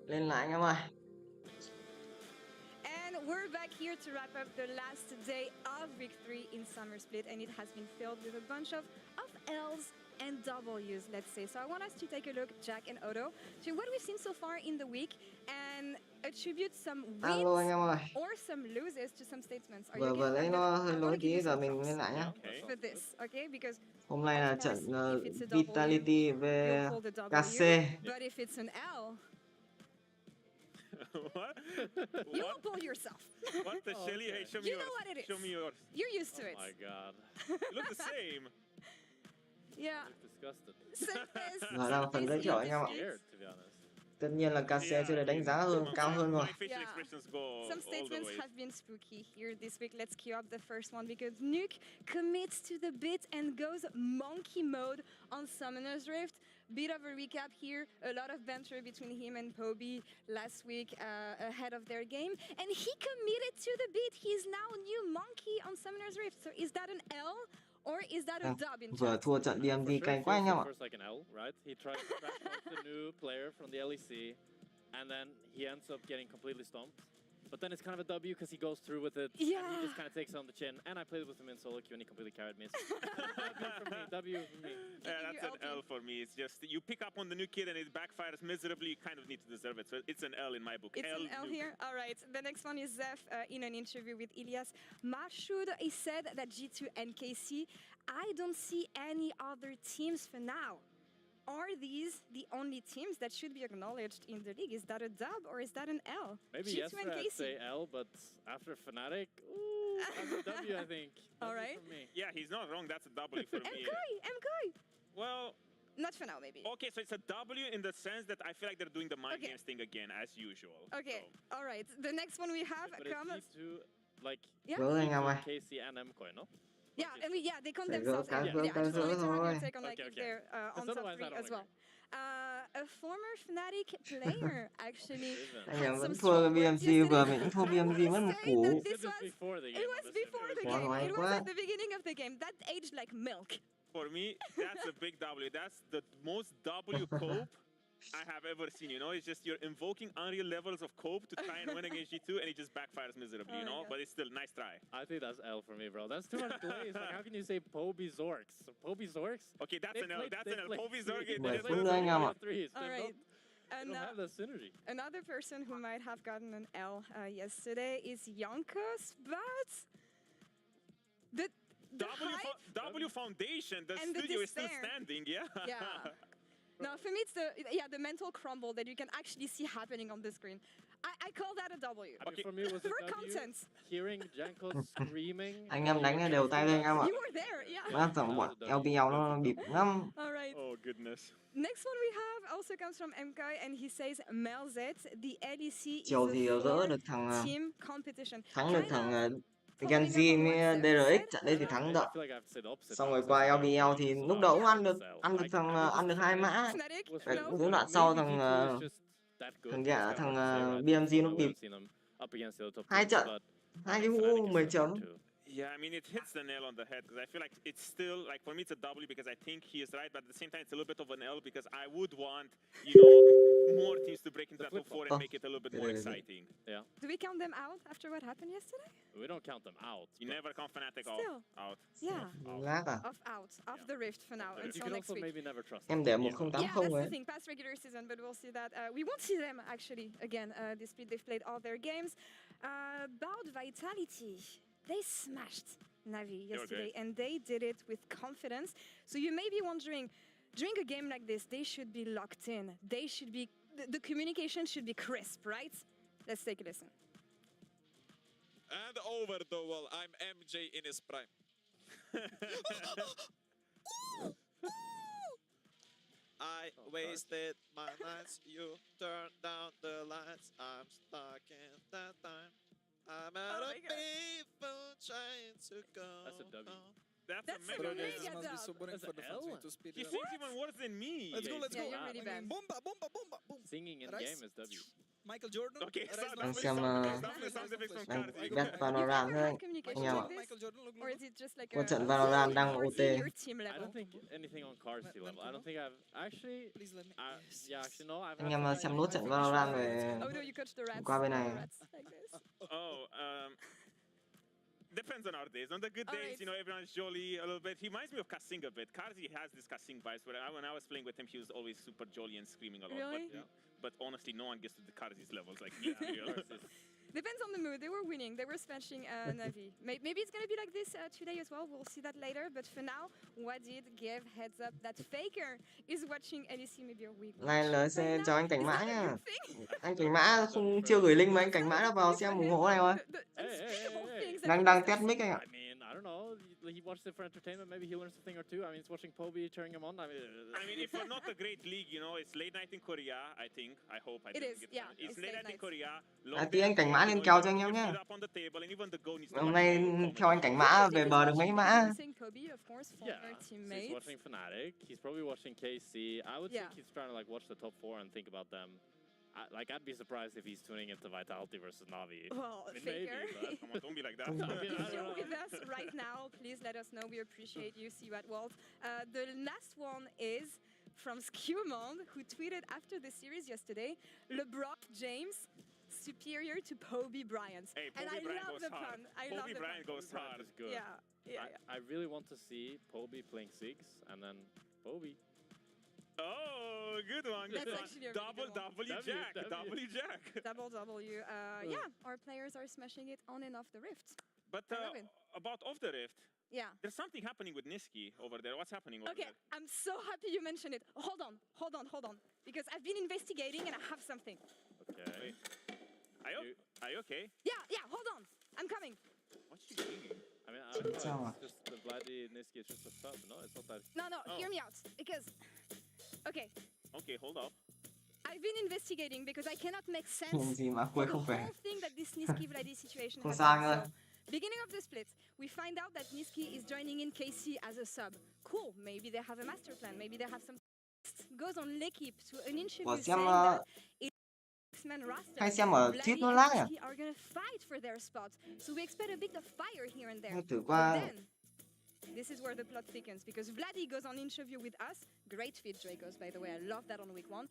Lên lại anh em ơi. And we're back here to wrap up the last day of week 3 in Summer Split, and it has been filled with a bunch of L's and W's, let's say. So I want us to take a look, Jack and Odo, to what we've seen so far in the week and attribute some Alo anh wins em ơi. or some loses to some statements. Are you Vừa okay vừa with lấy that? nó hơi I want lỗi to give tí, you giờ some mình props lên lại nhá. for this, okay? Because Hôm nay of là course, trận if it's a W, Vitality you'll về pull the W. KC. But if it's an L, What? you will pull yourself. What the Shelly? Hey, show me You yours. know what it is. Show me yours. You're used to it. Oh my god. You look the same. Yeah. I'm disgusted. Simplest. Giờ đang phần giới thiệu anh em ạ. Scared, to be honest. Tất nhiên là KC Yeah, sẽ được đánh giá hơn, cao hơn rồi. My facial Yeah. expressions go Some all the statements way. have been spooky here this week. Let's queue up the first one because Nuke commits to the bit and goes monkey mode on Summoner's Rift. Bit of a recap here. A lot of banter between him and Poby last week ahead of their game. And he committed to the bit. He's now new monkey on Summoner's Rift. So is that an L or is that a dub in Vừa chat? thua trận DMZ cay quá anh em ạ. First like an L, right? He tried to crash off the new player from the LEC, and then he ends up getting completely stomped. But then it's kind of a W because he goes through with it. Yeah. And he just kind of takes it on the chin. And I played with him in solo queue and he completely carried me. W for me. Yeah, that's an L for me. It's just you pick up on the new kid and it backfires miserably. You kind of need to deserve it. So it's an L in my book. It's an L nuke. here. All right. The next one is Zeph in an interview with Ilyas Marshoud. He said that G2 and KC, I don't see any other teams for now. Are these the only teams that should be acknowledged in the league? Is that a dub or is that an L? Maybe G2 yesterday and I'd KC. say L, but after Fnatic, ooh, that's a W, I think. All W right. for me. Yeah, he's not wrong. That's a W for me. MKoi. Well, Not for now, maybe. okay, so it's a W in the sense that I feel like they're doing the mind Okay. games thing again, as usual. Okay. So. All right. The next one we have But it's comes. G2, like, Yeah. Vâng anh em ơi. KC and MKoi, no? Yeah, I mean, yeah, they count Phải themselves. gỡ in. cái- gỡ Yeah, cái just wanted giữa to have your thôi. take on like Okay, if okay. they're on Because top otherwise 3 I don't as well. A former Fnatic player actually Even. Anh had em some vẫn thua strong cái words BMG, yesterday. vừa mình cũng thua I BMG wanna mất một say cú. that This this was was before the game. it was before the Quá game. hoài It was quá. at the beginning of the game. That aged like milk. For me, that's a big W. That's the most W cope I have ever seen. You know, it's just you're invoking unreal levels of cope to try and win against G2, and it just backfires miserably. Oh You my know, God. but it's still nice try. I think that's L for me, bro. That's too much glaze. Like, how can you say Poby Zorks? Poby Zorks? Okay, that's They an L. played- That's they an L. played Kobe three- Zorg. Mười they phút played nữa anh em ạ. threes. All They right. don't have the synergy. Another person who might have gotten an L yesterday is Yonkos, but the hype. W Foundation. The and the studio is still despair. standing. Yeah. Yeah. No, for me it's the mental crumble that you can actually see happening on the screen. I call that a W. I mean, Okay. for me, it was a For W. content. Hearing Janko screaming. Anh em đánh đều tay thôi anh em ạ. You were there, yeah. Bác thằng bọn LPL nó bịp lắm. All right. Oh goodness. Next one we have also comes from MKoi and he says Melzet, the LEC is Chiều thì a gỡ được thằng team competition. thắng được thằng Following up Genji on với what Zeph DRX, said. trận đây thì thắng đậm. I feel like I have to say the opposite. Xong rồi now, qua since LPL thì it's lúc so đầu cũng hard ăn to được sell. thằng ăn được 2 mã. Fnatic, Was no? Đến đoạn sau maybe thằng G2 is just that good. thằng It's kinda thằng hard to say, right? BMG nó We bịp haven't seen them up against the other top 2 teams, trận, but 2 cái Fnatic vũ is 10 so chấm. hard too. Yeah, I mean, it hits the nail on the head because I feel like it's still, like, for me, it's a W because I think he is right, but at the same time, it's a little bit of an L because I would want, you know, more teams to break into that top 4 and make it a little bit more exciting. Yeah, Do we count them out after what happened yesterday? we don't count them out. You but never count Fnatic Still. out. Yeah. Lát à? Off the rift for now you until could next also week. maybe never trust Em them. để Yeah. 1080 Yeah, that's the ấy. thing. Past regular season, but we'll see that. We won't see them actually again this split. They've played all their games. About Vitality, they smashed Navi yesterday, and they did it with confidence. So you may be wondering, during a game like this, they should be locked in. They should be the communication should be crisp, right? Let's take a listen. And over the wall, I'm MJ in his prime. I wasted my nights, you turned down the lights, I'm stuck in that time. I'm at Oh a my God. people trying to go. That's a W. home. That's That's a a mega mega dub. dub. must be so boring That's for an the fans. We L. need to speed He it up. sings even worse than me. Let's go, let's Yeah, go. you're really bad. Bomba, bomba, bomba, boom. Singing in Nice. game is W. Michael Jordan. Okay, Rise so no Đang flesh. xem Rise sound no effects from flesh. đang Karzi. bet You've Valorant never thôi had communication anh em ạ. like this? Michael Jordan, look, Or look, is it just like Có a trận Valorant đang party OT. your team I level? don't think anything on Carsey level. I don't think I've actually. please let me. Yeah, actually no. I've Anh had em some xem nốt trận information Valorant on về Oh no, you coach the rats. qua bên này. Rats like this. Oh, depends on our days. On the good days, Alright. you know, everyone's jolly a little bit. He reminds me of Kasing a bit. Karzi has this Kasing vibes where when I was playing with him, he was always super jolly and screaming a lot. Really? But honestly, no one gets to the Karzi's levels. Like, yeah, Depends on the mood. They were winning. They were smashing Navi. Maybe it's gonna be like this today as well. We'll see that later. But for now, Wadid gave heads up that Faker is watching LEC maybe a week. Này LEC cho anh Cảnh Is Mã that a nha. good thing? Anh Cảnh Mã không chưa gửi link mà anh Cảnh Mã đã vào xem ủng hộ này rồi. The unspeakable things that Đang he đang was test mic anh ạ. I mean, I don't know. He watched it for entertainment. Maybe he learned something or two. I mean, he's watching Poby cheering him on. I mean, if we're not a great league, you know, it's late night in Korea, I think. I hope. I It didn't is, get yeah, It's it's late late night in night. Korea. Tí anh Cảnh Mã lên kèo cho anh em nhé. Hôm nay theo anh Cảnh Mã về bờ được mấy mã. Poby, of course, yeah. former So teammate. he's watching Fnatic. He's probably watching KC. I would Yeah. think he's trying to like watch the top 4 and think about them. I'd be surprised if he's tuning into Vitality versus Navi. Well, I mean, Faker. maybe, Come on, don't be like that. I mean, I If don't you're know. with us right now, please let us know. We appreciate you. See you at World. The last one is from Skewmond, who tweeted after the series yesterday, LeBron James superior to Poby Bryant. Hey, And Poby I Bryant love goes the hard. pun. I love Poby the Bryant pun. goes hard. Is good. Yeah. I really want to see Poby playing Sigs and then Poby. Oh, good one. That's Good one. actually a really Double good one. W Jack. W. W Jack. Double W. Yeah, our players are smashing it on and off the rift. But I love it. about off the rift, Yeah. there's something happening with Niski over there. What's happening over Okay, there? I'm so happy you mentioned it. Hold on. Because I've been investigating and I have something. Okay. Are you okay? Yeah, hold on. I'm coming. What's she doing? I mean, I don't know. Sao It's just the bloody Niski is just a sub. No, it's not that. No, Oh. hear me out. Because, okay, Okay, hold up. I've been investigating because I cannot make sense Nhìn gì mà for quên the không về. whole thing that this Niski Vladi situation Không has sao been. anh ơi. So, beginning of the split, we find out that Niski is joining in KC as a sub. Cool, maybe they have a master plan, maybe they have some... Goes on L'Equipe to an interview Ủa, xem, saying that six-man roster, hay xem ở Vladi Tiếp and LEC à? Niski are gonna fight for their spot. So we expect a bit of fire here and there. Thôi thử But qua then, this is where the plot thickens because Vladi goes on interview with us. Great fit, Dracos, by the way. I love that on week 1.